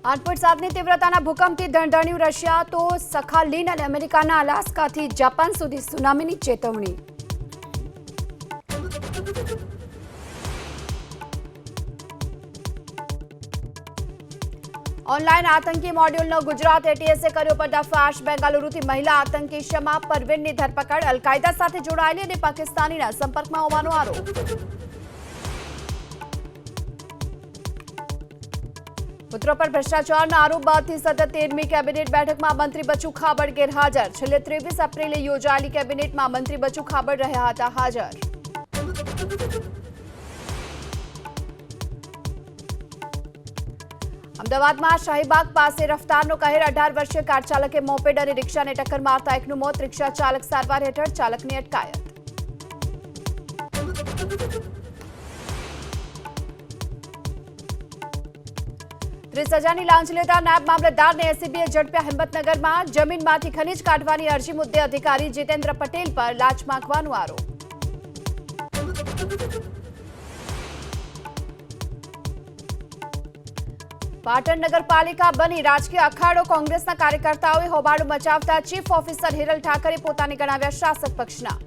8.7ની તીવ્રતાના ભૂકંપથી ધણધણ્યું રશિયા તો સખાલિન અને અમેરિકાના અલાસ્કાથી જાપાન સુધી સુનામીની ચેતવણી. ઓનલાઈન આતંકી મોડ્યુલનો ગુજરાત એટીએસે કર્યો પર્દાફાશ. બેંગાલુરુથી મહિલા આતંકી શમા પરવીનની ધરપકડ. અલ-કાયદા સાથે જોડાયેલી અને પાકિસ્તાનીના સંપર્કમાં હોવાનો આરોપ. પુત્રો પર ભ્રષ્ટાચારના આરોપ બાદથી સતત 13મી કેબિનેટ બેઠકમાં મંત્રી બચુ ખાબડ ગેરહાજર. છેલ્લે 23 એપ્રિલે યોજાયેલી કેબિનેટમાં મંત્રી બચુ ખાબડ રહ્યા હતા હાજર. અમદાવાદમાં શાહીબાગ પાસે રફતારનો કહેર. 18 વર્ષીય કાર ચાલકે મોપેડ અને રિક્ષાને ટક્કર મારતા એકનું મોત. રિક્ષા ચાલક સારવાર હેઠળ. ચાલકની અટકાયત. ₹30,000ની લાંચ લેતા નાયબ મામલતદારને એસીબીએ ઝડપ્યા. હિંમતનગરમાં જમીનમાંથી ખનીજ કાઢવાની અરજી મુદ્દે અધિકારી જીતેન્દ્ર પટેલ પર લાંચ માંગવાનો આરોપ. પાટણ નગરપાલિકા બની રાજકીય અખાડો. કોંગ્રેસના કાર્યકર્તાઓએ હોબાળો મચાવતા ચીફ ઓફિસર હિરલ ઠાકરે પોતાને ગણાવ્યા શાસક પક્ષના.